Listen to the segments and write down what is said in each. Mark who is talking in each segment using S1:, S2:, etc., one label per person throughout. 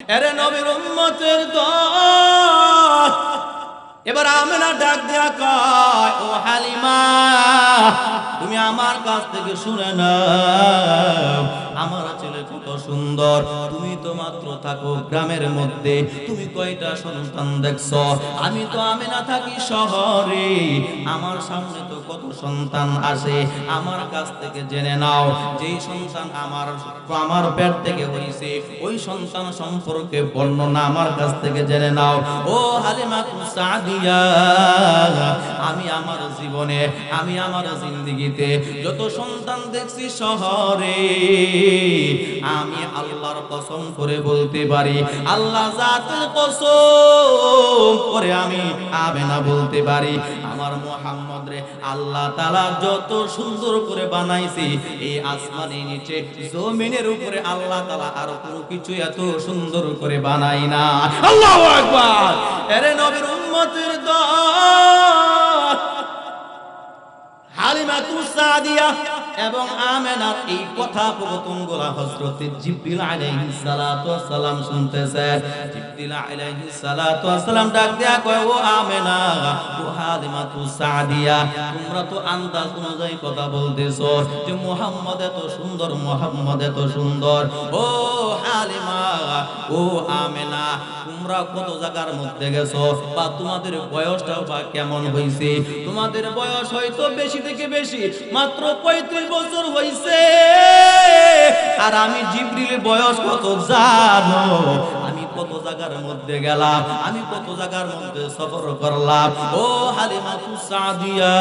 S1: এরে নবীর উম্মতের দল, এবার আমেনা ডাক দেয়া কয়, ও হালিমা তুমি আমার কাছ থেকে শুনে নাও, আমার ছেলে কত সুন্দর, তুমি তো মাত্র থাকো গ্রামের মধ্যে, তুমি কয়টা সন্তান দেখছো? আমি তো আমেনা থাকি শহরে, আমার সামনে তো কত সন্তান আসে, আমার কাছ থেকে জেনে নাও যেই সন্তান আমার পেট থেকে হইছে ওই সন্তান সম্পর্কে বর্ণনা আমার কাছ থেকে জেনে নাও। ও হালিমা সাদিয়া, আমি আমার জীবনে, আমি আমার জিন্দেগিতে যত সন্তান দেখছি শহরে, আমি আল্লাহর কসম করে বলতে পারি, আল্লাহ জাতের কসম করে আমি আমেনা বলতে পারি, আমার মুহাম্মদ রে আল্লাহ তাআলা যত সুন্দর করে বানাইছে, এই আসমানের নিচে জমিনের উপরে আল্লাহ তাআলা আর কোনো কিছু এত সুন্দর করে বানায় না। আল্লাহু আকবার। এরে নবীর উম্মতের দল, হালিমাতু সাদিয়া এবং আমেনার এই কথা প্রবচনগুলো হযরত জিবরিল আলাইহিস সালাতু ওয়াস সালাম শুনতেছেন। জিবরিল আলাইহিস সালাতু ওয়াস সালাম ডাক দেয়া কয়, ও আমেনা, ও হালিমাতু সাদিয়া, তোমরা তো আন্দাজ অনুযায়ী কথা বলতেছো যে মুহাম্মদ এত সুন্দর, মুহাম্মদ এত সুন্দর। ও হালিমা, ও আমেনা, তোমরা কত জায়গার মধ্যে গেছো, বা তোমাদের বয়সটাও বা কেমন হইছে? তোমাদের বয়স হয়তো বেশি থেকে বেশি মাত্র 35 বছর হইছে, আর আমি জিবরিলের বয়স কত জানো? আমি কত জায়গার মধ্যে গেলাম, আমি কত জায়গার মধ্যে সফর করলাম। ও হালিমাতু সাদিয়া,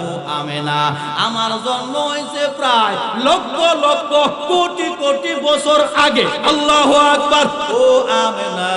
S1: ও আমেনা, আমার জন্ম হইছে প্রায় লক্ষ লক্ষ কোটি কোটি বছর আগে। আল্লাহু আকবার। ও আমেনা,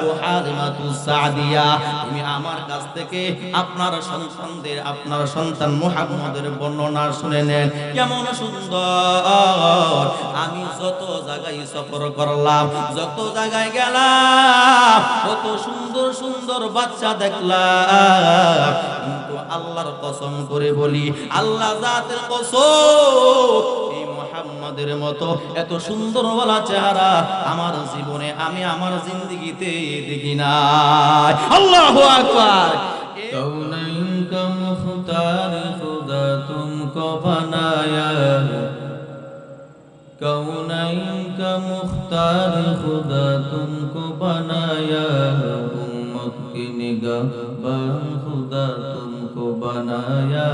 S1: ও হালিমাতু সাদিয়া, তুমি আমার কাছ থেকে আপনার সন্তানদের, আপনার সন্তান মুহাম্মদের বর্ণনা শুনে নেন, কেমন সুন্দর। আমি যত জায়গায় সফর করলাম, যত জায়গায় গেলাম, কত সুন্দর সুন্দর বাচ্চা দেখলাম, কিন্তু আল্লাহর কসম করে বলি, আল্লাহ জাতের কসম, এই মুহাম্মদের মতো এত সুন্দর ওয়ালা চেহারা আমার জীবনে, আমি আমার জিন্দেগিতে দেখি নাই। আল্লাহু আকবার।
S2: कौनैन का मुख्तार खुदा तुमको बनाया, कौनैन का मुख्तार खुदा तुमको बनाया, उम्मत की निगाहबान खुदा तुमको बनाया,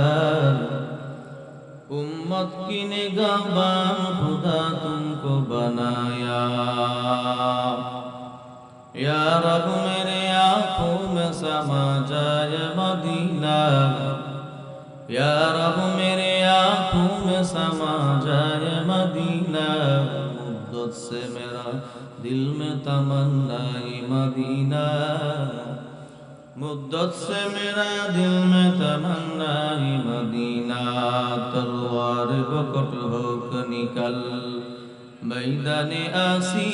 S2: उम्मत की निगाहबान खुदा तुमको बनाया। या रब मेरे आँखों में समा जाए मदीना, या रब मेरे आँखों में समा जाए मदीना, मुद्दत से मेरा दिल में तमन्नाए मदीना, मुद्दत से मेरा दिल में तमन्नाए मदीना। तलवार बकट होकर निकल मैदाने आसी,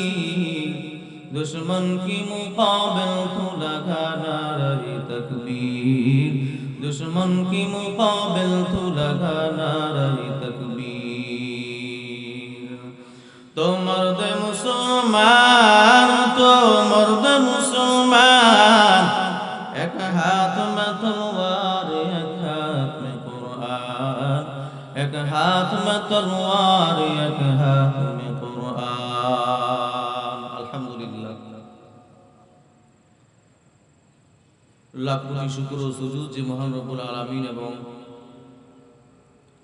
S2: दुश्मन की मुकाबिल तो लगा नारे तकबीर, दुश्मन की मुकाबिल तो लगा नारे तकबीर। तो मर्द मुसलमान, तो मर्द मुसलमान, एक हाथ में तलवार एक हाथ में कुरान, एक हाथ में तलवार एक हाथ में कुरान। अल्हम्दुलिल्लाह। লাখ কোটি শুকর ও সুজুদ যে মহান রব্বুল আলামিন এবং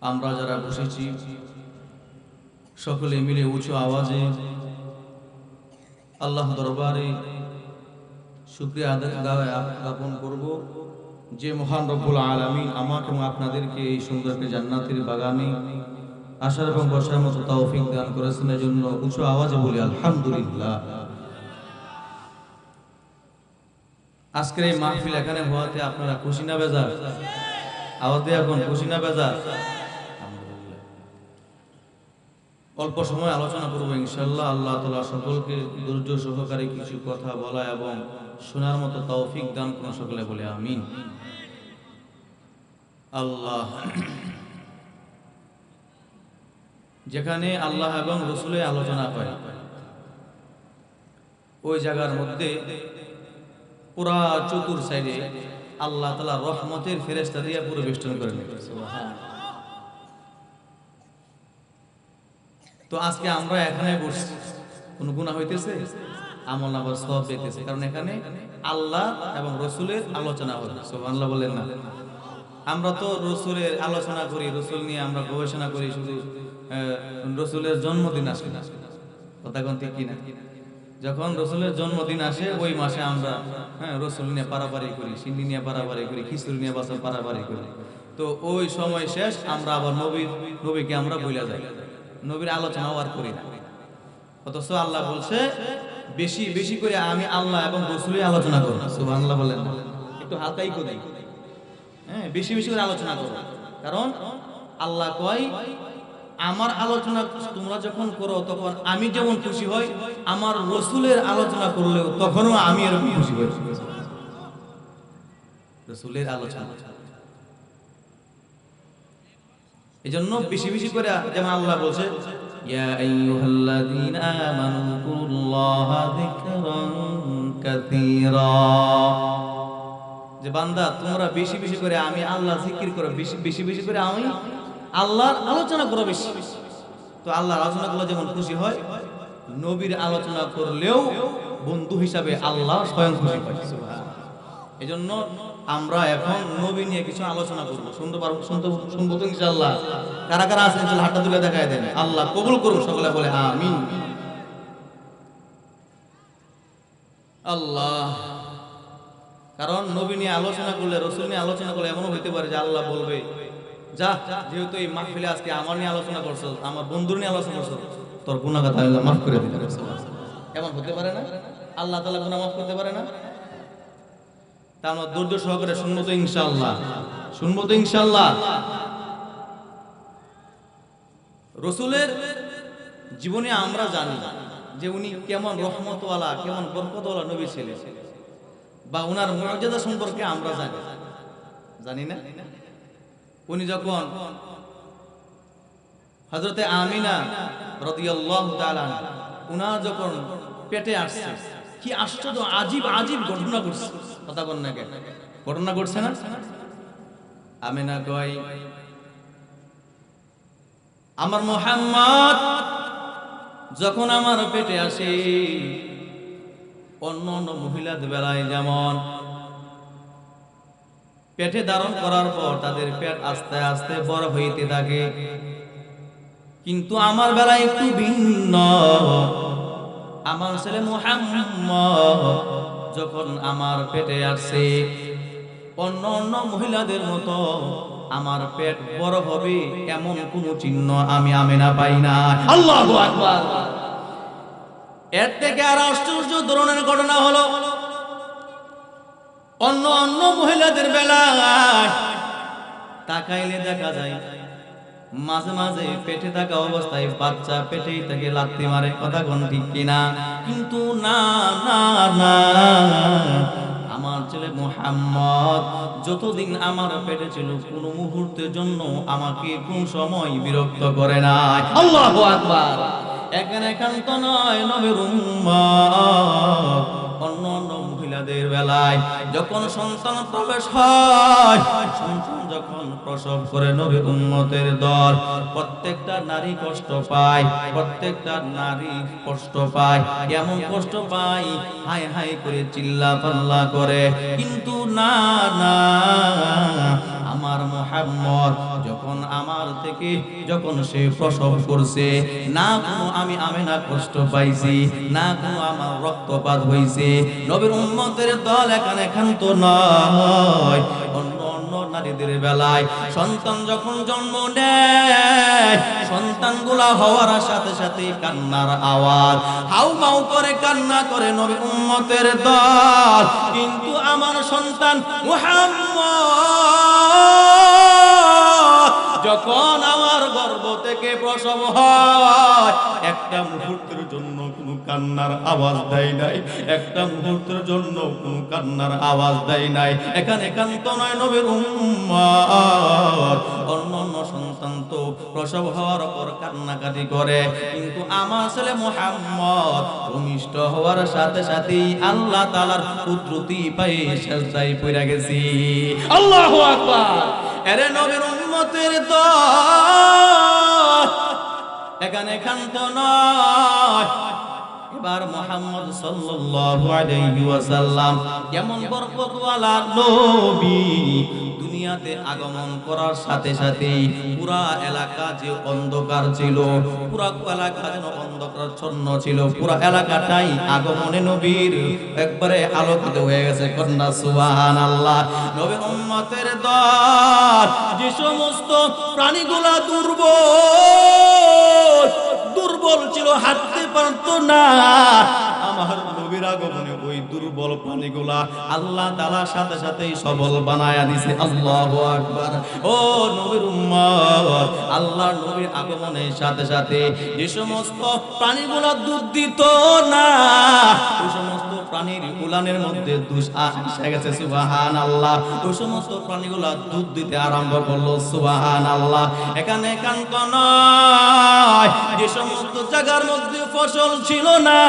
S2: আমরা যারা বসেছি সকলে মিলে উঁচু আওয়াজে আল্লাহ দরবারে শুকরিয়া জ্ঞাপন করব যে মহান রব্বুল আলামিন আমাকে এবং আপনাদেরকে এই সুন্দর একটা জান্নাতের বাগানে আসার এবং বসার মতো তৌফিক দান করেছেন। এর জন্য উঁচু আওয়াজে বলি আলহামদুলিল্লাহ। আজকের এই মাহফিল এখানে হওয়াতে আপনারা খুশি না বেজার? আওয়াজ দিয়ে এখন খুশি না বেজার? অল্প সময় আলোচনা করবো ইনশাআল্লাহ। আল্লাহ তাআলা সকলকে ধৈর্য সহকারে কিছু কথা বলা এবং শোনার মতো তৌফিক দান করুন, সকলে বলে আমিন। আল্লাহ, যেখানে আল্লাহ এবং রাসূলের আলোচনা হয় ওই জায়গার মধ্যে পুরা চতুর সাইডে আল্লাহ তাআলা রহমতের ফেরেশতা দিয়ে পুরো বেষ্টন করে নেবে। তো আজকে আমরা এখানে বসছি, কোন গুনাহ হইতেছে? আমল নামার সওয়াব পেতেছে, কারণ এখানে আল্লাহ এবং রাসূলের আলোচনা হবে। সুবহানাল্লাহ বলেন না? আমরা তো রাসূলের আলোচনা করি, রাসূল নিয়ে আমরা গবেষণা করি, শুধু রাসূলের জন্মদিন আসে না, কথা কোন ঠিক কিনা? যখন রাসূলের জন্মদিন আসে ওই মাসে আমরা রাসূল নিয়ে পারাপারি করি, সিন্নি নিয়ে পারাপারি করি, খিচুড়ি নিয়ে বাসা পারাপারি করি। তো ওই সময় শেষ, আমরা আবার নবীকে আমরা ভুলে যাই, নবীর আলোচনাও আর করি না। অথচ আল্লাহ বলছে বেশি বেশি করে আমি আল্লাহ এবং রাসূলের আলোচনা করব। সুবহানাল্লাহ বলেন না? একটু হালকাই করি, বেশি বেশি করে আলোচনা করো, কারণ আল্লাহ কয় আমার আলোচনা তোমরা যখন করো তখন আমি যেমন খুশি হই, আমার রাসূলের আলোচনা করলেও তখনও আমি এরকম খুশি হই। রাসূলের আলোচনা এজন্য বেশি বেশি করে, যেমন আল্লাহ বলছে ইয়া আইয়ুহাল্লাযীনা আমানু কুল্লাহা যিকরান কাসীরা, যে বান্দা তোমরা বেশি বেশি করে আমি আল্লাহ জিকির করো, বেশি বেশি করে আমি আল্লাহর আলোচনা করো বেশি। তো আল্লাহর আলোচনা করলে যেমন খুশি হয়, নবীর আলোচনা করলেও বন্ধু হিসাবে আল্লাহ স্বয়ং খুশি হয়। এজন্য আমরা এখন নবী নিয়ে কিছু আলোচনা করব, শুনবো তো ইনশাআল্লাহ। কারা কারা আছেন হাতটা তুলে দেখায় দেন, আল্লাহ কবুল করুন, সকলে বলে আমিন। আল্লাহ, কারণ নবী নিয়ে আলোচনা করলে, রাসূল নিয়ে আলোচনা করলে এমনও হইতে পারে যে আল্লাহ বলবে যা, যেহেতু এই মাহফিলে আজকে আমার নিয়ে আলোচনা করছো, আমার বন্ধুর নিয়ে আলোচনা করছো, তোর গুনাহ কথা আল্লাহ মাফ করে দিবেন। এমন হতে পারে না? আল্লাহ তাআলা গুনাহ মাফ করতে পারে না? তা আমরা ধৈর্য সহকারে শুনবো তো ইনশাআল্লাহ, শুনবো তো ইনশাআল্লাহ। রাসূলের জীবনে আমরা জানি যে উনি কেমন রহমতওয়ালা, কেমন বরকতওয়ালা নবী ছিলেন, বা উনার মুআজিজা সম্পর্কে আমরা জানি না? উনি যখন হযরতে আমিনা রাদিয়াল্লাহু তাআলা উনার যখন পেটে আসছে, কি আশ্চর্য আজীব আজীব ঘটনা ঘটছে, কথা বল না কেন? ঘটনা ঘটছে না? আমিনা কয় আমার মুহাম্মদ যখন আমার পেটে আসে, অন্য অন্য মহিলাদের বেলায় যেমন পেটে ধারণ করার পর তাদের পেট আস্তে আস্তে বড় হইতে থাকে, কিন্তু আমার বেলায় একটু ভিন্ন। আমার ছেলে মুহাম্মদ যখন আমার পেটে আসছে, অন্য অন্য মহিলাদের মতো আমার পেট বড় হবে এমন কোন চিহ্ন আমি আমিনা পাই না। আল্লাহু আকবার। এর থেকে আর আশ্চর্য ধরনের ঘটনা হলো, অন্য অন্য মহিলাদের বেলায় তাকাইলে দেখা যায় মাঝে মাঝে পেটে থাকা অবস্থায় বাচ্চা পেটেই তাকে লাথি মারে, কথা কোন ঠিক কিনা? কিন্তু না না না, আমার ছেলে মুহাম্মদ যতদিন আমার পেটে ছিল কোন মুহূর্তের জন্য আমাকে কোন সময় বিরক্ত করে নাই। আল্লাহু আকবার। এখানে একান্ত নয়, নবীর উম্মত অন্য অন্য মহিলাদের বেলায় যখন সন্তান প্রবেশ হয়, সন্তান যখন প্রসব করে, নবীর উম্মতের দল প্রত্যেকটা নারী কষ্ট পায়, প্রত্যেকটা নারী কষ্ট পায়, এমন কষ্ট পায় হাই হাই করে চিল্লা পাল্লা করে। কিন্তু না না, আমার মুহাম্মদ যখন আমার থেকে যখন সে প্রসব করছে, না কোনো আমি আমিনা কষ্ট পাইছি, না কোনো আমার রক্তপাত হইছে। নবীর উম্মতের দল এখানে ক্ষান্ত নয়, অন্য অন্য নারীদের বেলায় সন্তান যখন জন্ম নেয়, সন্তানগুলা হওয়ার সাথে সাথে কান্নার আওয়াজ, হাউমাউ করে কান্না করে নবীর উম্মতের দল। কিন্তু আমার সন্তান মুহাম্মদ যখন আমার গর্ভ থেকে প্রসব হয়, একটা মুহূর্তের জন্য কোনো
S1: কান্নার আওয়াজ দেয় নাই, একটা মুহূর্তের জন্য কোনো কান্নার আওয়াজ দেয় নাই। এখানে কান্ত নয় নবীর উম্মত। অন্য সন্তান তো প্রসব হওয়ার পর কান্নাকাটি করে, কিন্তু আমার ছেলে মুহাম্মদ ভূমিষ্ঠ হওয়ার সাথে সাথেই আল্লাহ তাআলার কুদরতি পায়ে সিজদায় পড়ে গেছি। আল্লাহু আকবার। আরে নবীর উম্মতের দল এখানে ক্ষান্ত নয়। এবার মুহাম্মদ সাল্লাল্লাহু আলাইহি ওয়াসাল্লাম কেমন বরকতওয়ালা নবী, দুনিয়াতে আগমন করার সাথে সাথে পুরা এলাকা যে অন্ধকার ছিল, পুরা এলাকা যেন অন্ধকারাচ্ছন্ন ছিল, পুরা এলাকাটাই আগমনে নবীর একবারে আলোকিত হয়ে গেছে। কন্যা সুবহানাল্লাহ। নবীর উম্মতের দল যে সমস্ত প্রাণীগুলা দুর্বল ছিল, হাঁটতে পারতো না, আমার নবীর আগমনে ওই দুর্বল প্রাণীগুলা আল্লাহ তাআলার সাথে সাথেই সবল বানায়া দিছে। আল্লাহু আকবার। ও নবীর উম্মত, আল্লাহর নবীর আগমনের সাথে সাথে যে সমস্ত প্রাণীগুলা দুধ দিত না, ওই সমস্ত প্রাণীর উলানের মধ্যে দুধ এসে গেছে। সুবহানাল্লাহ। ওই সমস্ত প্রাণীগুলা দুধ দিতে আরম্ভ করলো। সুবহানাল্লাহ। এখানে কান্ত নয়, যে সমস্ত জায়গার মধ্যে ফসল ছিল না,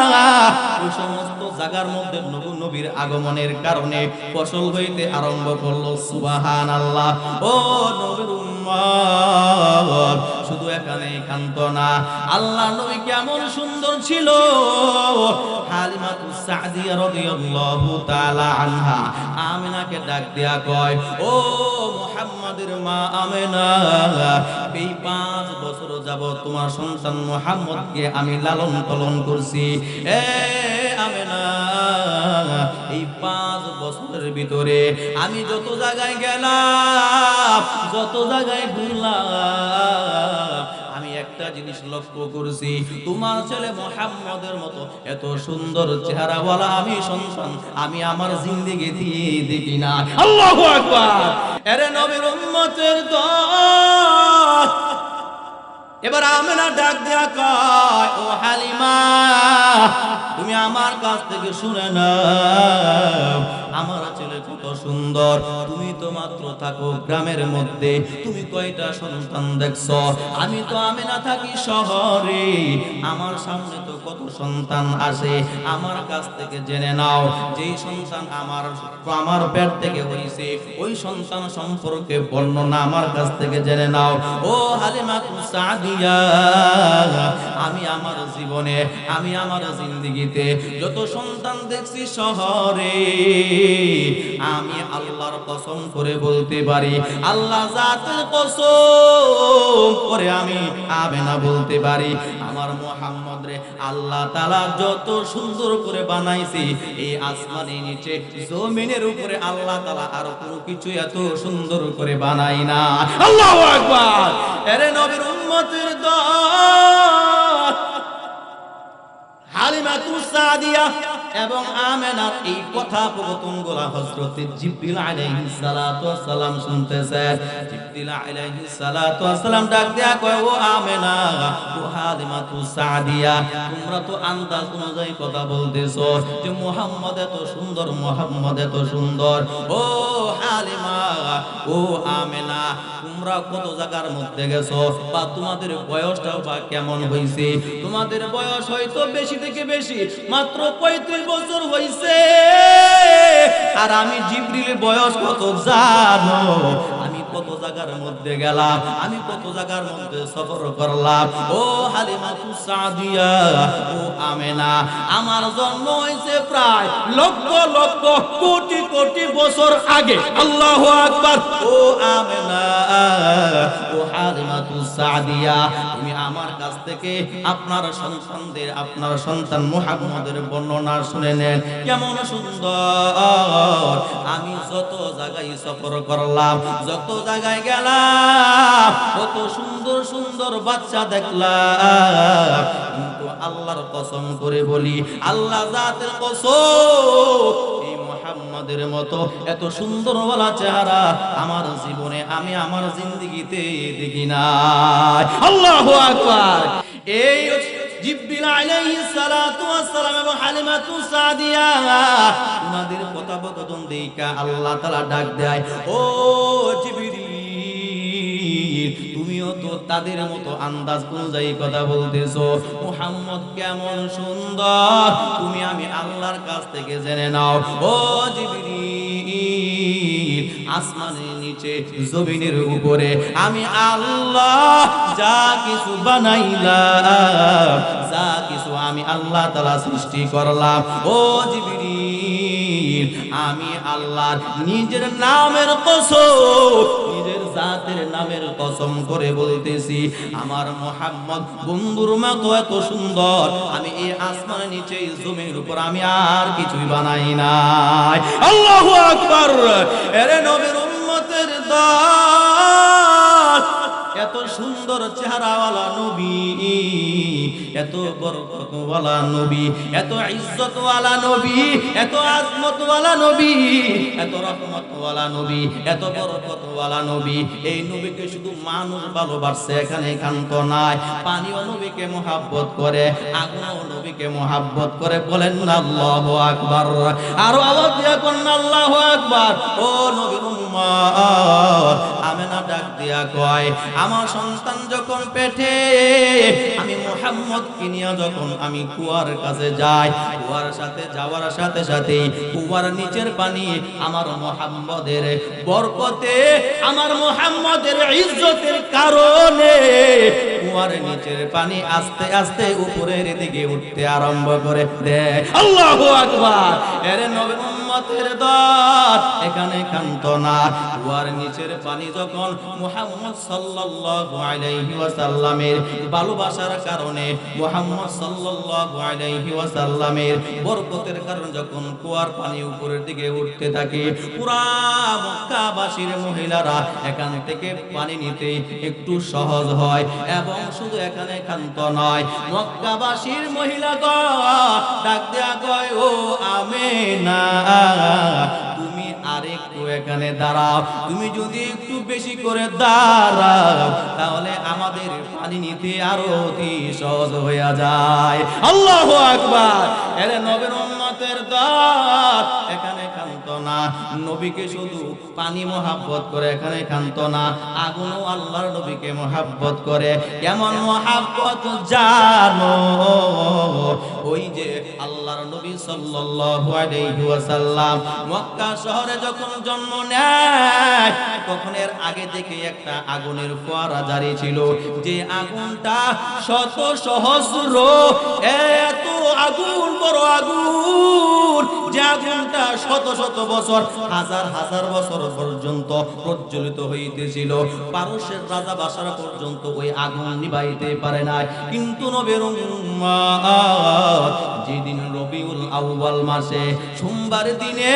S1: ওই সমস্ত জায়গার মধ্যে নবীর আগমনের কারণে ফসল হইতে আরম্ভ করলো। সুবহানাল্লাহ। ও নবীর উম্মত, শুধু এখানে কান্ত না, আল্লাহ নবী কেমন সুন্দর ছিল। হালিমাতুস সাদিয়া রাদিয়াল্লাহু তাআলা আনহা আমিনাকে ডাক দিয়া কয়, ও মুহাম্মাদের মা আমিনা, এই 5 বছর যাবত তোমার সন্তান মুহাম্মদকে আমি লালন পালন করছি। এ আমিনা, এই 5 বছরের ভিতরে আমি যত জায়গায় গেলাম, যত জায়গায় ঘুরলাম, আমি একটা জিনিস লক্ষ্য করেছি, তোমার ছেলে মুহাম্মদের মতো এত সুন্দর চেহারাওয়ালা আমি সন্তান আমি আমার জিন্দেগিতে দেখি না। আল্লাহু আকবার। আরে নবীর উম্মতের দল এবার আমিনা ডাক দেয়া কয়, ও হালিমা, তুমি আমার কাছ থেকে শুনে নাও, আমার ছেলে কত সুন্দর, তুমি তো মাত্র থাকো গ্রামের মধ্যে, তুমি কয়টা সন্তান দেখছো? আমি তো আমিনা থাকি শহরে, আমার সামনে তো কত সন্তান আসে, আমার কাছ থেকে জেনে নাও, যেই সন্তান আমার পেট থেকে হইছে ওই সন্তান সম্পর্কে বর্ণনা আমার কাছ থেকে জেনে নাও। ও হালিমা সাদিয়া, আমি আমার জীবনে, আমি আমার জিন্দেগিতে যত সন্তান দেখছি শহরে, আমি আল্লাহর কসম করে বলতে পারি, আল্লাহ জাতের কসম করে আমি আমিনা বলতে পারি, আমার মুহাম্মদ রে আল্লাহ তাআলা যত সুন্দর করে বানাইছে, এই আসমানের নিচে জমিনের উপরে আল্লাহ তাআলা আর কোনো কিছু এত সুন্দর করে বানাই না। আল্লাহু আকবার। আরে নবীর উম্মতের দল হালিমাতুস সাদিয়া এবং আমিনার এই কথোপকথন গুলা হযরত জিবরিল আলাইহিস সালাতু ওয়াস সালাম শুনতেছেন। জিবরিল আলাইহিস সালাতু ওয়াস সালাম ডাক দেয়া কয়, ও আমিনা, ও হালিমাতুস সাদিয়া, তোমরা তো আন্দাজ অনুযায়ী কথা বলতেছো যে মুহাম্মদ এত সুন্দর, মুহাম্মদ এত সুন্দর। ও হালিমা, ও আমিনা, তোমরা কত জায়গার মধ্যে গেছো, বা তোমাদের বয়সটাও বা কেমন হইছে? তোমাদের বয়স হয়তো বেশি থেকে বেশি মাত্র 35 বছর হইছে, আর আমি জিবরিলের বয়স কত জানো? আমি কত জায়গার মধ্যে গেলাম, আমি কত জায়গার মধ্যে সফর করলাম। ও হালিমাতুস সাদিয়া, ও আমিনা, আমার জন্ম হইছে প্রায় লক্ষ লক্ষ কোটি কোটি বছর আগে। আল্লাহু আকবার। ও আমিনা, ও হালিমাতুস সাদিয়া, তুমি আমার কাছ থেকে আপনার সন্তানদের, আপনার সন্তান মুহাম্মদের বর্ণনা শুনে নেন, কেমন সুন্দর। আমি যত জায়গায় সফর করলাম, যত জায়গায় গেলাম, কত সুন্দর সুন্দর বাচ্চা দেখলাম, কিন্তু আল্লাহর কসম করে বলি, আল্লাহ জাতের কসম, এই মুহাম্মদের মতো এত সুন্দর ওয়ালা চেহারা আমার জীবনে, আমি আমার জিন্দেগিতে দেখি না। আল্লাহু আকবার। এই জিবরিল আলাইহিস সালাতু ওয়াস সালাম এবং হালিমাতু সাদিয়া উনাদের কথোপকথন দেখা আল্লাহ তাআলা ডাক দেয়, ও জিবরিল, তুমিও তো তাদের মতো আন্দাজ অনুযায়ী কথা বলতেছো। মুহাম্মদ কেমন সুন্দর, তুমি আমি আল্লাহর কাছ থেকে জেনে নাও। ও জিবরিল, আসমানের নিচে জমিনের উপরে আমি আল্লাহ যা কিছু বানাইলাম, যা কিছু আমি আল্লাহ তাআলা সৃষ্টি করলাম, ও জিবরিল, আমি আল্লাহর নিজের নামের কসম, নিজের জাতের নামের কসম করে বলতেছি, আমার মুহাম্মদ বন্ধুর মতো এত সুন্দর আমি এই আসমানের নিচে জমির উপর আমি আর কিছুই বানাই নাই। আল্লাহু আকবার। এরে নবীর উম্মতের দল, এত সুন্দর চেহারাওয়ালা নবী, এত বরকতওয়ালা নবী, এত ইজ্জতওয়ালা নবী, এত আজমতওয়ালা নবী, এত রহমতওয়ালা নবী, এত বরকতওয়ালা নবী, এই নবীকে শুধু মানুষ ভালোবাসে এখানে একান্ত নাই, পানিও নবীকে মুহাব্বত করে, আগুনও নবীকে মুহাব্বত করে। বলেন না আল্লাহু আকবার। আরো আওয়াজ দিয়া কোন আল্লাহু আকবার। ও নবীর উম্মত, আমেনা ডাক দিয়া কয়, আমার সন্তান যখন পেটে, আমি মুহাম্মদকে নিয়ে যখন আমি কুয়ার কাছে যাই, কুয়ার সাথে যাওয়ার সাথে সাথে কুয়ার নিচের পানি আমার মুহাম্মদের বরকতে, আমার মুহাম্মদের ইজ্জতের কারণে কুয়ার নিচের পানি আস্তে আস্তে উপরের দিকে উঠতে আরম্ভ করে দেয়। আল্লাহু আকবার। এর নবীর উম্মতের দল, এখানে কান্ত না, কুয়ার নিচের পানি যখন মুহাম্মদ সাল্লাল্লাহু আলাইহি ওয়াসাল্লামের ভালোবাসার কারণে, মুহাম্মদ সাল্লাল্লাহু আলাইহি ওয়াসাল্লামের বরকতের কারণে যখন কুয়ার পানি উপরের দিকে উঠতে থাকে, পুরা মক্কাবাসীর মহিলারা এখান থেকে পানি নিতে একটু সহজ হয়। এবং শুধু এখানে কান্ত নয়, মক্কাবাসীর মহিলাগণ ডাক দেয়া কয়, ও আমেনা, তুমি আরেকটু এখানে দাঁড়াও, তুমি যদি একটু বেশি করে দাঁড়াও তাহলে আমাদের পানি নিতে আরো অতি সহজ হয়ে যায়। আল্লাহু আকবার। এর নবীর উম্মতের দল, এখানে কান্ত না, নবীকে শুধু পানি মুহাব্বত করে এখানে কান্ত না, আগুনও আল্লাহর নবীকে মুহাব্বত করে। কেমন মুহাব্বত জানো? ওই যে আল্লাহর নবী সাল্লাল্লাহু আলাইহি ওয়াসাল্লাম মক্কা শহরে যখন জন্ম নেয়, তখন এর আগে থেকে একটা আগুনের ফোয়ারা জারি ছিল, যে আগুনটা শত সহস্র, এত আগুন, বড় আগুন, যে আগুনটা শত শত বছর, হাজার হাজার বছর পর্যন্ত প্রজ্বলিত হইতেছিল। পারস্যের রাজা বাশার পর্যন্ত ওই আগুন নিভাইতে পারে নাই। কিন্তু নবীর উম্মত যেদিন রবিউল আউয়াল মাসে সোমবার দিনে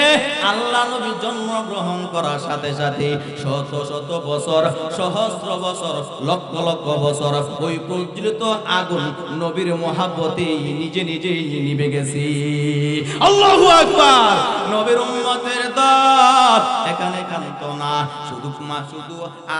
S1: আল্লাহ নবী জন্মগ্রহণ করার সাথে সাথে শত শত বছর, সহস্র বছর, লক্ষ লক্ষ বছর ওই প্রজ্বলিত আগুন নবীর মহাব্বতে নিজে নিজেই নিভে গেছে। আল্লাহু আকবার। নবীর উম্মতের দল, এখানে কান্ত না, শুধু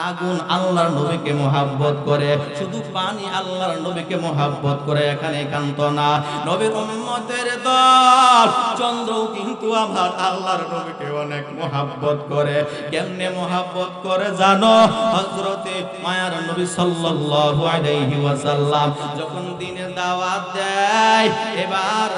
S1: আগুন আল্লাহর নবীকে মহাব্বত করে, শুধু পানি আল্লাহর নবীকে মহাব্বত করে, এখানে কান্ত না, নবীর উম্মতের দল, চন্দ্র কিন্তু আবার আল্লাহর নবীকে অনেক মহাব্বত করে। কেমনে মহাব্বত করে জানো? হযরতে মায়ার নবী সাল্লাল্লাহু আলাইহি ওয়াসাল্লাম যখন দিনে দাওয়াত দেয়, এবার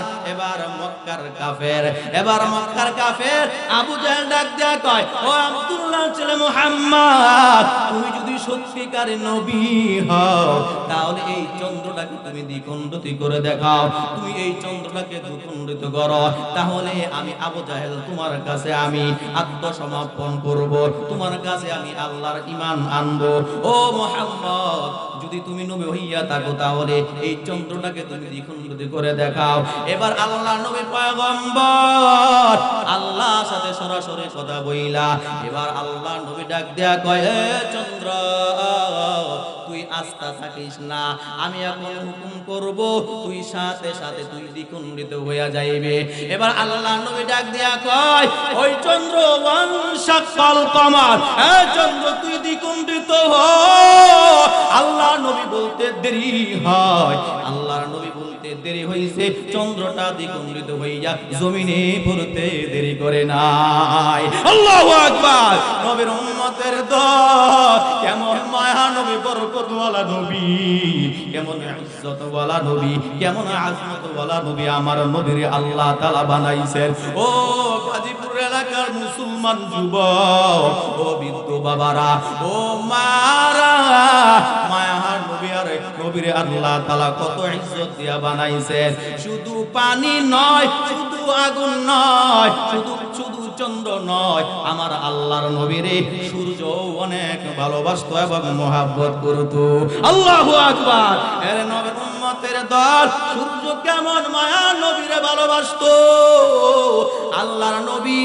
S1: মক্কার কাফের আবু জাহেল ডাক দেয়া কয়, ও আব্দুল্লাহর ছেলে মুহাম্মদ, তুমি যদি সত্যিকার নবী হও তাহলে এই চন্দ্রটাকে তুমি দ্বিখণ্ডিত করে দেখাও, তুমি এই চন্দ্রটাকে দ্বিখণ্ডিত করো, তাহলে আমি আবু জাহেল তোমার কাছে আমি আত্মসমর্পণ করব, তোমার কাছে আমি আল্লাহর ঈমান আনবো। ও মুহাম্মদ, যদি তুমি নবী হইয়া থাকো তাহলে এই চন্দ্রটাকে তুমি দ্বিখণ্ডিত করে দেখাও। এবার আল্লাহ নবী পয়গম্বর আল্লাহর সাথে সরাসরি কথা বইলা, এবার আল্লাহ নবী ডাক দেয়া কয়, হে চন্দ্র, তুই আস্থা থাকিস না, আমি এখন হুকুম করব, তুই সাথে সাথে তুই দ্বিখণ্ডিত হইয়া যাইবে। এবার আল্লাহ নবী ডাক দেয়া কয়, ওই চন্দ্র, ওয়ানশাক্কাল কমার, হে চন্দ্র তুই দ্বিখণ্ডিত হ। আল্লাহ নবী বলতে দেরি হয়, আল্লাহর নবী দেরি হইছে, চন্দ্রটা দ্বিখণ্ডিত হইয়া জমিনে পড়তে দেরি করে নাই। আল্লাহু আকবার। নবীর উম্মতের দল কেমন মায়া নবী, বরকতওয়ালা নবী, কেমন ইজ্জতওয়ালা নবী, কেমন আজমতওয়ালা নবী আমার নবীর আল্লাহ তাআলা বানাইছেন। ও গাজীপুর এলাকার মুসলমান যুবক, ও বৃদ্ধ বাবারা, ও মারা, মায়ার নবী আর নবীর আল্লাহ তাআলা কত ইজ্জত দিয়া বানাইছেন। শুধু পানি নয়, শুধু আগুন নয়, শুধু চন্দ্র নয়, আমার আল্লাহর নবীরে সূর্য অনেক ভালোবাসতো এবং মহব্বত করতো। আল্লাহু আকবার। এর নবীর উম্মতের দল সূর্য কেমন মায়া নবীরে ভালোবাসতো। আল্লাহর নবী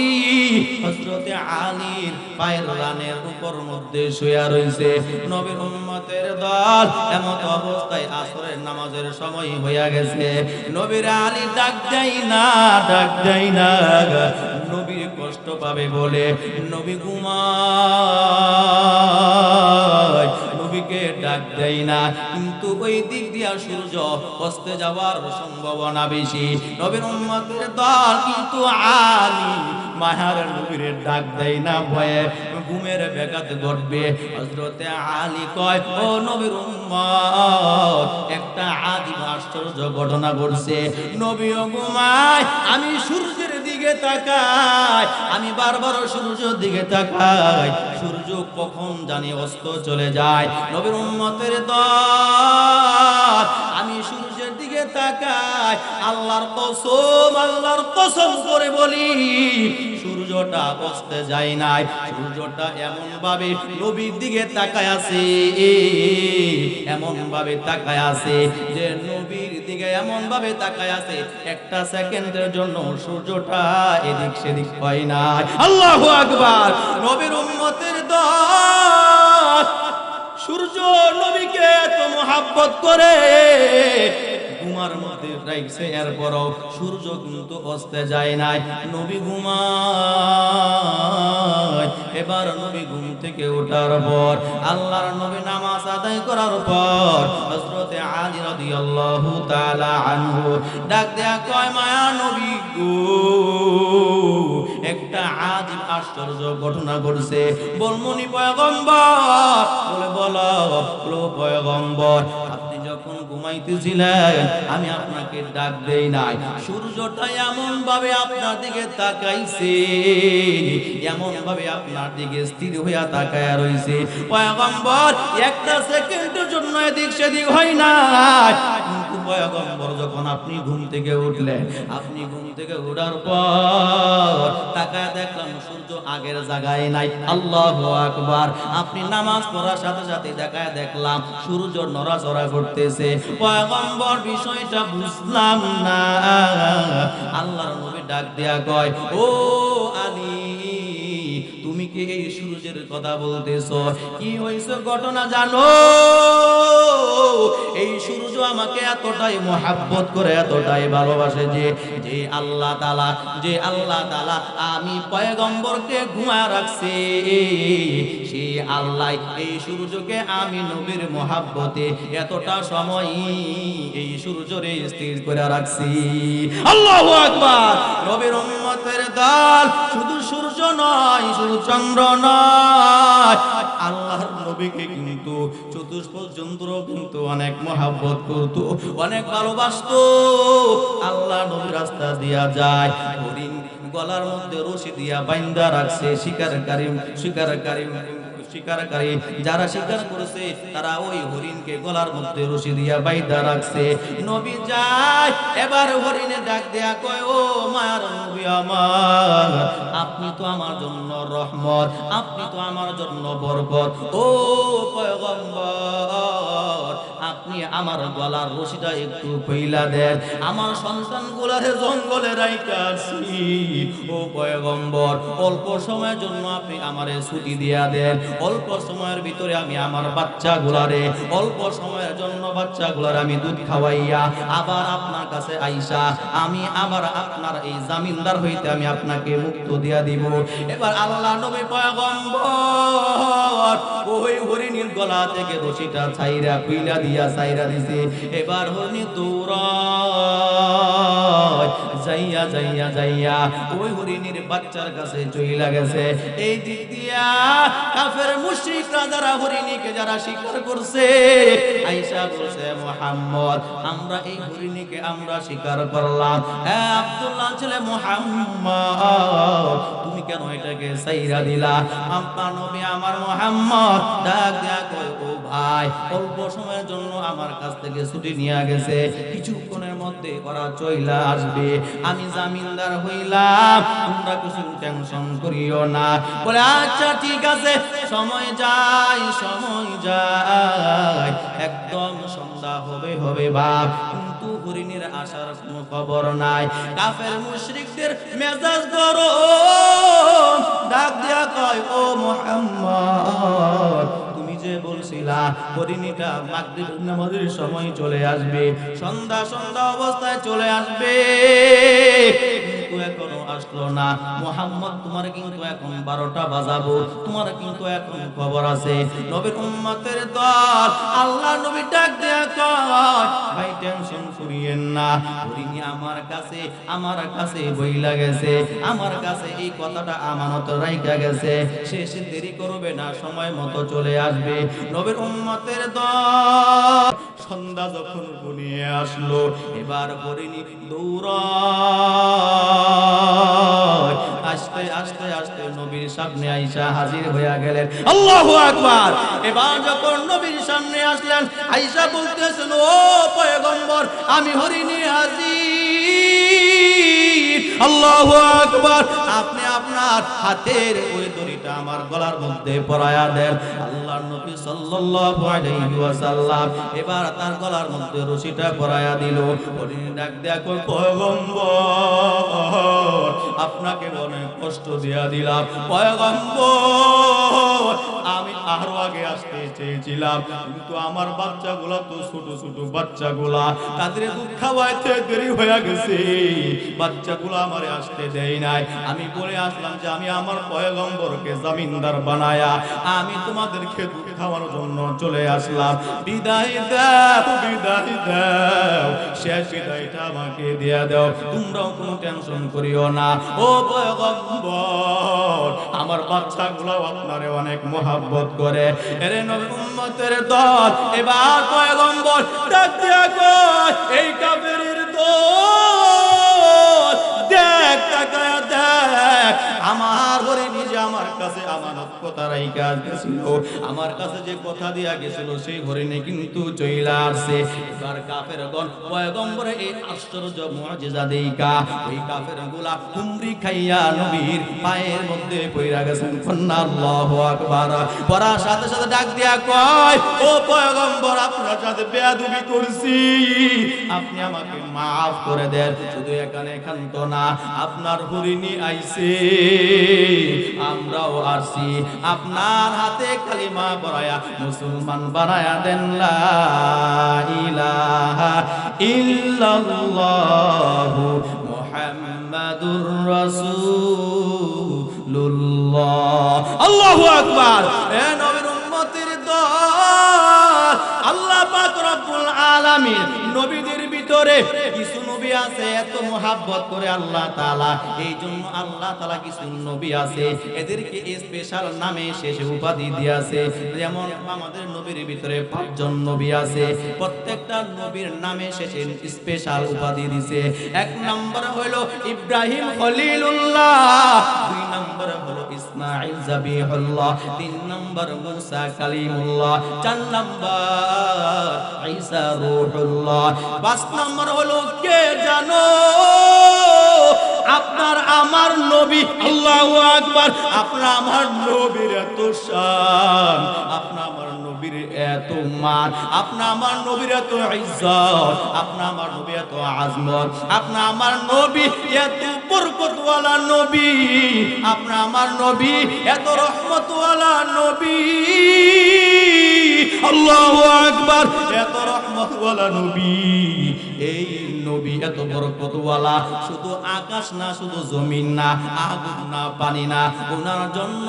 S1: হযরতে আলীর পায়ের রানের উপর মধ্যে শুয়ে রইছে। নবীর উম্মতের দল এমন অবস্থায় আসরের নামাজের সময় হইয়া গেছে। নবীর আলী ডাক দেয় না, ডাক দেয় না, নবী কষ্ট পাবে বলে নবী ঘুমায়, নবীকে ডাক দেয় না। কিন্তু ওই দিক দিয়া সূর্য অস্তে যাওয়ার সম্ভাবনা বেশি। নবীর উম্মতের দল কিন্তু আলী মায়ার নবীরে ডাক দেয় না, ভয়ে ঘুমের ব্যাঘাত ঘটবে। হযরতে আলী কয়, ও নবীর উম্মত, একটা আজীব আশ্চর্য ঘটনা ঘটছে। নবীও ঘুমায়, আমি সূর্যের দিকে তাকাই, আমি বারবার সূর্যের দিকে তাকাই, সূর্য কখন জানি অস্ত চলে যায়। নবীর উম্মতের দল আমি সূর্যের দিকে তাকাই, আল্লাহর কসম, আল্লাহর কসম করে বলি সূর্যটা অস্তে যায় নাই। সূর্যটা এমন ভাবে নবীর দিকে তাকায় আছে, এমন ভাবে তাকায় আছে যে নবীর দিকে এমন ভাবে তাকায় আছে, একটা সেকেন্ডের জন্য সূর্যটা এদিক সেদিক হয় না। আল্লাহু আকবার। নবীর উম্মতের দল সূর্য নবীকে এত মহব্বত করে ঘুমার মধ্যে রাখছে, এরপরও সূর্য কিন্তু অস্তে যায় নাই। নবী ঘুমায়। এবার নবী ঘুম থেকে ওঠার পর, আল্লাহর নবী নামাজ আদায় করার পর হযরতে আলী রাদিয়াল্লাহু তাআলা আনহু ডাক দেয়া কয়, মায়া নবী গো, একটা আজীব আশ্চর্য ঘটনা ঘটছে, বলমুনি পয়গম্বর? বলে বলো। বলো পয়গম্বর, আপনি যখন ঘুমাইতেছিলেন আমি আপনাকে ডাক দেই নাই, সূর্যটা এমন ভাবে আপনার দিকে তাকাইছে, এমন ভাবে আপনার দিকে স্থির হইয়া তাকায়া রইছে। পয়গম্বর একটা সেকেন্ডের জন্য এদিক সেদিক হয় না। কিন্তু পয়গম্বর যখন আপনি ঘুম থেকে উঠলেন, আপনি ঘুম থেকে ওঠার পর তাকায়া দেখলাম সূর্য আগের জায়গায় নাই। আল্লাহু আকবার। আপনি নামাজ পড়ার সাথে সাথে দেখায় দেখলাম সূর্য নড়াচড়া করতেছে। পয়গম্বর বিষয়টা বুঝলাম না। আল্লাহর নবী ডাক দেয়া কয়, ও আলী, তুমি কি এই সূর্যের কথা বলতেছো? কি হইছে ঘটনা জানো? এই সূর্য আমাকে এতটাই মহব্বত করে, এতটাই ভালোবাসে যে আল্লাহ তাআলা আমি পয়গম্বরকে ঘুমায় রাখছি, সেই আল্লাহ এই সূর্যকে আমি নবীর মহব্বতে এতটা সময় এই সূর্যরে স্থির করে রাখছি। আল্লাহু আকবার। নবীর উম্মতের দল শুধু সূর্য নয়, শুধু চন্দ্র নয়, আল্লাহর নবীকে কিন্তু চতুষ্পদ যন্ত্র কিন্তু অনেক মহব্বত করত, অনেক ভালোবাসতো। আল্লাহ নবী রাস্তা দিয়া যায়, হরিণ গলার মধ্যে রশি দিয়া বাইন্দা রাখছে। শিকারকারী যারা শিকার করেছে তারা ওই হরিণকে গলার মধ্যে রশি দিয়া বাইন্দা রাখছে। নবী যায়, এবার হরিণে ডাক দেয়া কয়, ও মায়ার নবী আমার, আপনি তো আমার জন্য রহমত, আপনি তো আমার জন্য বরকত। ও পয়গম্বর, আপনি আমার গলার রশিটা একটু কইলা দেন, আমার সন্তানগুলারে জঙ্গলে রাইখা আসি। ও পয়গম্বর, অল্প সময়ের জন্য আপনি আমারে ছুটি দিয়া দেন, অল্প সময়ের ভিতরে আমি আমার বাচ্চাগুলারে, অল্প সময়ের জন্য বাচ্চাগুলার আমি দুধ খাওয়াইয়া আবার আপনার কাছে আইসা আমি আবার আপনার এই জামিনদার হইতে আমি আপনাকে মুক্ত দিয়া দিব। এবার আল্লাহ নবী পয়গম্বর ওই হরিণীর গলা থেকে রশিটা ছাইরা কইলা দিয়া দিয়া সাইরা দিছে। এবার হরিণী দৌড়ায় যাইয়া যাইয়া যাইয়া ওই হরিণীর বাচ্চার কাছে চইলা গেছে। এই দিক দিয়া কাফের মুশরিকরা যারা হরিণীকে যারা শিকার করছে আয়েশা বলছে মুহাম্মদ আমরা এই হরিণীকে আমরা শিকার করলাম। হ্যাঁ আব্দুল্লাহ ছেলে মুহাম্মদ তুমি কেন এটাকে সাইরা দিলা? আপনার নবী আমার মুহাম্মদ ডাক দেয়া কয় ও ভাই অল্প সময়ের জন্য আমার কাছ থেকে ছুটি নিয়ে গেছে, কিছুক্ষণের মধ্যে ওরা চইলা আসবে, আমি জামিনদার হইলাম, তোমরা কিছু টেনশন করিও না। বলে আচ্ছা ঠিক আছে। সময় যায় একদম সন্ধ্যা হবে বাপ, কিন্তু হরিণীর আসার কোনো খবর নাই। কাফের মুশরিকদের মেজাজ গরম, ডাক দিয়া কয় ও মুহাম্মদ তুমি যে বলছিলা হরিণীটা মাগরিব নামাজের সময় চলে আসবে, সন্ধ্যা অবস্থায় চলে আসবে, কিন্তু এখনো আসলো না। মুহাম্মদ তোমার কিন্তু এখন 12টা বাজাবো, তোমার কিন্তু এখন খবর আছে। নবীর উম্মতের দল আল্লাহ নবী ডাক দেয়া কয় ভাই টেনশন করিয়েন না, হরিণী আমার কাছে বইলা গেছে, আমার কাছে এই কথাটা আমানত রাইখা গেছে, শেষে দেরি করবে না, সময় মতো চলে আসবে। নবীর উম্মতের দল সন্ধ্যা যখন ঘনিয়ে আসলো এবার হরিণী দৌড়ায় আস্তে নবীর সামনে আয়েশা হাজির হইয়া গেলেন। আল্লাহু আকবার। এবার যখন নবীর সামনে আসলেন আয়েশা বলতেছেন ও পয়গম্বর আমি হরিণী হাজির। আল্লাহু আকবার। আপনি আপনার হাতের ওই দড়িটা আমার গলার মধ্যে পরায়া দেন। আল্লাহর নবী সাল্লাল্লাহু আলাইহি ওয়াসাল্লাম এবার তার গলার মধ্যে রশিটা পরায়া দিল। হরিণী ডাক দেয়া কই পয়গম্বর আপনাকে অনেক কষ্ট দিয়া দিলাম পয়গম্বর, আমি আরো আগে আসতে চেয়েছিলাম কিন্তু আমার বাচ্চাগুলা তো ছোট বাচ্চাগুলা, তাদের দুধ খাওয়াইতে দেরি হয়ে গেছে, বাচ্চাগুলা আমারে আসতে দেয় নাই। আমি বলে আসলাম যে আমি আমার পয়গম্বরকে জামিনদার বানায়া আমি তোমাদেরকে দুধ খাওয়ানোর জন্য চলে আসলাম, বিদায় দাও, শেষ বিদায়টা আমাকে দিয়া দাও, তোমরাও কোনো টেনশন করিও না। ও পয়গম্বর আমার বাচ্চাগুলাও আপনারে অনেক মহব্বত করে। এরে নবীর উম্মতের দল এবার পয়গম্বর ডাক দিয়া কয় এই কাফেরের দল দেখ তাকায়া দেখ আমার ঘরে নিজে আমার কাছে আমানত কথা রাইখা গেছিল, আমার কাছে যে কথা দিয়া গেছিল সেই ঘরে নেই কিন্তু চইলা আসছে। এবার কাফেরগণ পয়গম্বরের এই আশ্চর্য মুজিজা দেইখা ওই কাফেরগুলা হুমড়ি খাইয়া নবীর পায়ের মধ্যে পইরা গেছেন। আল্লাহু আকবার। পড়ার সাথে সাথে ডাক দিয়া কয় ও পয়গম্বর আপনার সাথে বেয়াদবি করছি, আপনি আমাকে মাফ করে দেন। শুধু এখান তো না, আপনার হরিণী আইছে আমরাও আসছি, আপনার হাতে কালিমা পড়ায়া মুসলমান বানায়া দেন। লা ইলাহা ইল্লাল্লাহু মুহাম্মাদুর রাসূলুল্লাহ। আল্লাহু আকবার। এ নবীর উম্মতের দল আল্লাহ পাক রব্বুল আলামিন নবীদের ভিতরে কিছু নবী আছে এত মোহাব্বত করে আল্লাহ তাআলা, এই জন্য আল্লাহ তাআলা কিছু নবী আছে এদেরকে স্পেশাল নামে শেষে উপাধি দিয়েছে। যেমন আমাদের নবীর ভিতরে 5 জন নবী আছে, প্রত্যেকটা নবীর নামে শেষে স্পেশাল উপাধি দিয়েছে। 1 নম্বর হলো ইব্রাহিম খলিলুল্লাহ, 2 নম্বর হলো ইসমাঈল যাবিহুল্লাহ, 3 নম্বর মুসা কালিমুল্লাহ, 4 নম্বর ঈসা রূহুল্লাহ, 5 নম্বর হলো কে জানো আপনার আমার নবী। আল্লাহু আকবার। আপনার আমার নবীর এত শান, আপনার আমার নবীর এত মান, আপনার আমার নবীর এত ইজ্জত, আপনার আমার নবী এত আজমত, আপনার আমার নবী এত বরকতওয়ালা নবী, আপনার আমার নবী এত রহমতওয়ালা নবী। আল্লাহু আকবার। এত রহমতওয়ালা নবী, এই নবী এত বরকতওয়ালা, শুধু আকাশ না, শুধু জমিন না, আগুন না, পানি না, ওনার জন্য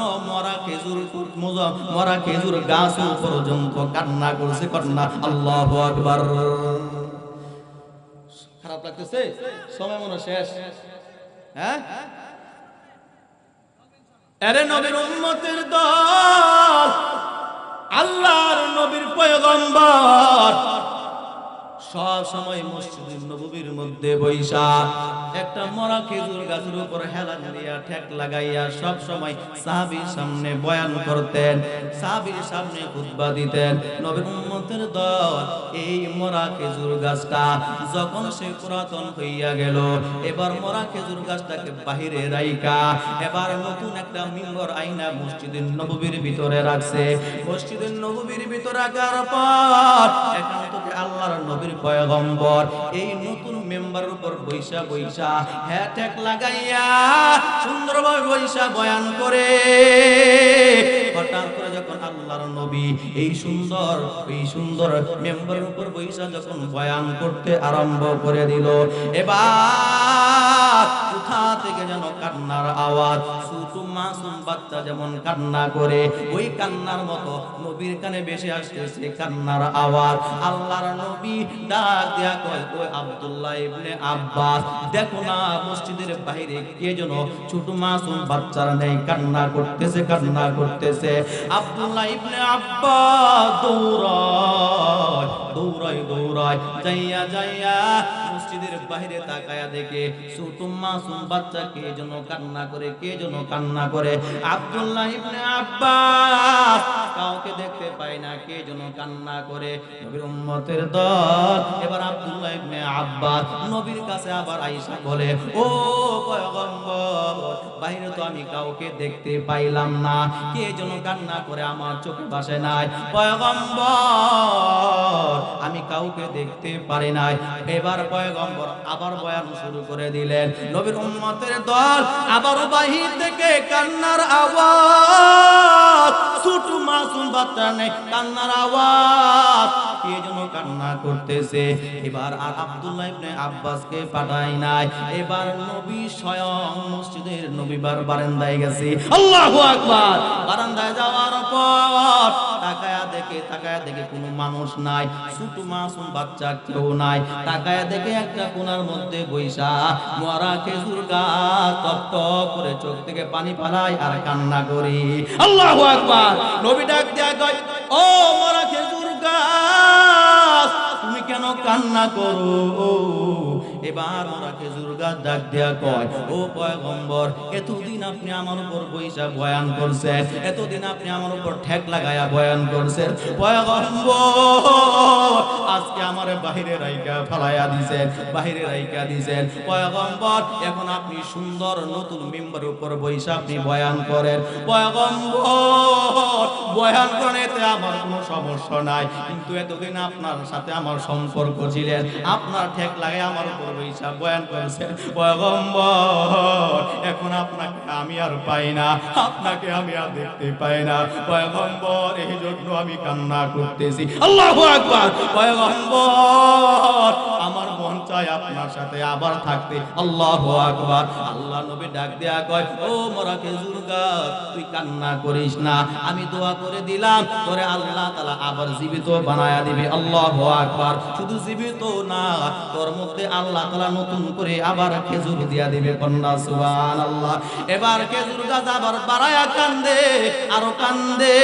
S1: মরা খেজুর গাছ পর্যন্ত কান্না করছে। কান্না আল্লাহু আকবার। খারাপ লাগতেছে? সময় মনে শেষ। হ্যাঁ, আরে নবীর উম্মতের দল, আল্লাহর নবীর পয়গম্বর সব সময় মসজিদের নববীর মধ্যে বৈশা একটা মরা খেজুর গাছের উপর হেলান দিয়া ঠেক লাগাইয়া সব সময় সাহাবীর সামনে বয়ান করতেন, সাহাবীর সামনে খুতবা দিতেন। নবীর উম্মতের দল, এই মরা খেজুর গাছটা যখন সে পুরাতন হইয়া গেল, এবার মরা খেজুর গাছটাকে বাহিরে রাইকা এবার নতুন একটা মিম্বর আইনা মসজিদের নববীর ভিতরে রাখছে। মসজিদের নববীর ভিতরে রাখার পর একান্তকে আল্লাহর নবীর পয়গম্বর এই নতুন মেম্বারের উপর বৈশা বৈশা হ্যাটেক লাগাইয়া সুন্দরভাবে বৈশা বয়ান করে। হঠাৎ করে যখন আল্লাহর নবী এই সুন্দর মেম্বারের উপর বৈশা যখন বয়ান করতে আরম্ভ করে দিল, এবার কোথা থেকে যেন কান্নার আওয়াজ, ছোট মাসুম বাচ্চা যেমন কান্না করে ওই কান্নার মতো নবীর কানে ভেসে আসতেছে কান্নার আওয়াজ। আল্লাহর নবী ডাক দিয়া কয়, ওই আব্দুল্লাহ ইবনে আব্বাস, দেখো না মসজিদের বাইরে কে যেন ছোট মাসুম বাচ্চার নেই কান্না করতেছে, কান্না করতেছে। আব্দুল্লাহ ইবনে আব্বাস দৌড়ায় যাইয়া মসজিদের বাইরে তাকায়া দেখে ছোট মাসুম বাচ্চা কে যেন কান্না করে, কে যেন কান্না করে। আব্দুল্লাহ ইবনে আব্বাস কাউকে দেখতে পায় না, কে যেন কান্না করে। নবীর উম্মতের দল, এবার আব্দুল্লাহ ইবনে আব্বাস নবীর কাছে আবার আয়েশা বলে, ও পয়গম্বর, বাইরে তো আমি কাউকে দেখতে পাইলাম না, কে যেন কান্না করে, আমার চোখে ভাসে নাই। পয়গম্বর, আমি কাউকে দেখতে পারি নাই। এবার পয়গম্বর আবার বয়ান শুরু করে দিলেন। নবীর উম্মতের দল আবার বাহির থেকে কান্নার আওয়াজ, ছোট মাসুম বাচ্চা নেই কান্নার আওয়াজ, কে যেন কান্না করতেছে। এবার আর আব্দুল্লাহ ইবনে আব্বাসকে পাঠাই নাই, এবার নবী স্বয়ং মসজিদের নবীবার বারান্দায় গেছে। আল্লাহু আকবার। বারান্দায় যাওয়ার পর তাকায়া দেখে কোনো মানুষ নাই, ছোট মাসুম বাচ্চা কেউ নাই। তাকায়া দেখে একটা কোণার মধ্যে বৈশা মরা খেজুর গাছ টপ টপ করে চোখ থেকে পানি ফালায় আর কান্না করি। আল্লাহু আকবার। নবী ডাক দেয়া কয়, ও মরা খেজুর গাছ, তুমি কেন কান্না করো? এবার মরা খেজুর গাছ ডাক দেয়া কয়, ও পয়গম্বর, এতদিন আপনি আমার উপর বৈশা বয়ান করছেন, এতদিন আপনি আমার উপর ঠেক লাগায়া বয়ান করছেন, পয়গম্বর আজকে আমার বাহিরে রাইকা ফালাইয়া দিছেন, বাহিরে রাইকা দিছেন। পয়গম্বর, এখন আপনি সুন্দর নতুন মিম্বরের উপর বৈশা আপনি বয়ান করেন। পয়গম্বর, বয়ান করেতে আমার কোনো সমস্যা নাই, কিন্তু এতদিন আপনার সাথে আমার সম্পর্ক ছিলেন, আপনার ঠেক লাগে আমার উপর বৈশা বয়ান করেছেন। পয়গম্বর, এখন আপনাকে আমি আর পাই না, আপনাকে আমি আর দেখতে পাই না। পয়গম্বর, এই জন্য আমি কান্না করতেছি। আল্লাহু আকবার। পয়গম্বর, আমার মন চায় আপনার সাথে আবার থাকতে। আল্লাহু আকবার। আল্লাহ নবী ডাক দেয়া কয়, ও মরা খেজুর গাছ, তুই কান্না করিস না, আমি দোয়া করে দিলাম তোরে আল্লাহ তাআলা আবার জীবিত বানায়া দিবে। আল্লাহু আকবার। শুধু জীবিত না, তোর মধ্যে আল্লাহ তাআলা নতুন করে আবার খেজুর দিয়া দিবে। কন্যা সুবহানাল্লাহ। এবার খেজুর গাছ আবার বাড়ায়া কান্দে, আরো কান্দে।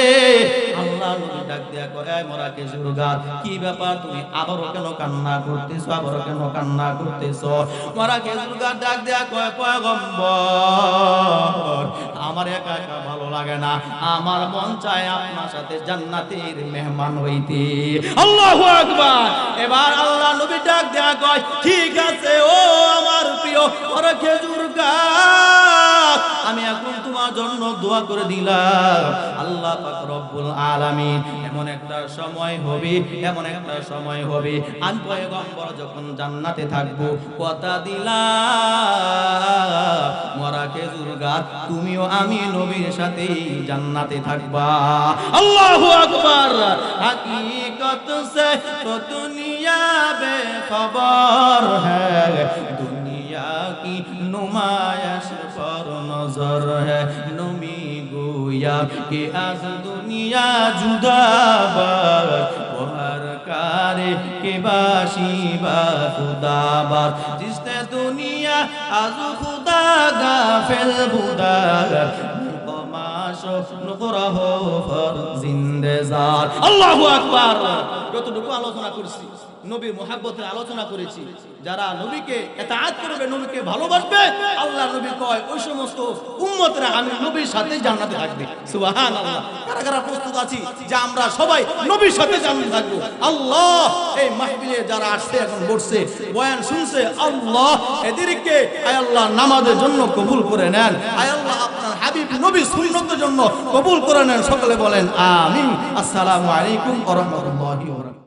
S1: আল্লাহ নবী ডাক দেয়া কয়, এই মরা খেজুর গাছ, কি ব্যাপার, তুমি আবারও কেন কান্না করতেছো, আবারও কেন কান্না করতেছো? মরা খেজুর গাছ ডাক দেয়া কয়, পয়গম্বর, আমার একা একা ভালো লাগে না, আমার মন চায় আপনার সাথে জান্নাতের মেহমান হইতে। আল্লাহু আকবার। এবার আল্লাহ নবী ডাক দেয়া কয়, ঠিক আছে ও আমার প্রিয় মরা খেজুর গাছ, আমি এখন তোমার জন্য দোয়া করে দিলাম। আল্লাহ পাক রব্বুল আলামিন এমন একটা সময় হবে, এমন একটা সময় হবে, আমি পয়গম্বর যখন জান্নাতে থাকবো, কথা দিলাম মরা খেজুর গাছ, তুমিও আমি নবীর সাথেই জান্নাতে থাকবা। আল্লাহু আকবার। হাকিকত সে তো দুনিয়া বেখবর হ্যায়, দুনিয়া কি নুমায়াশ पर नजर है, नमी गोया कि आज दुनिया जुदाबार, वो हर कारे के बाशी बा खुदाबार, जिसने दुनिया आज खुदा गाफिल खुदार, আল্লাহু আকবার। যতটুকু আলোচনা করেছি নবীর মুহাব্বতের আলোচনা করেছি, যারা নবীকে ইতাআত করবে, নবীকে ভালোবাসবে, আল্লাহ নবী কয় ওই সমস্ত উম্মতরা আমি নবীর সাথে জান্নাতে থাকবে। সুবহানাল্লাহ। কারা কারা প্রস্তুত আছি যে আমরা সবাই নবীর সাথে জান্নাতে থাকবো? আল্লাহ এই মাহফিলে যারা আসছে, এখন বসছে, বয়ান শুনছে, আল্লাহ এদেরকে আয় আল্লাহ নামাজের জন্য কবুল করে নেন। আয় আল্লাহ আপনার হাবিব নবী সুন্নতের জন্য কবুল করে নেন। সকলে বলেন আমিন। আসসালামু আলাইকুম ওয়া রাহমাতুল্লাহি ওয়া বারাকাতুহু।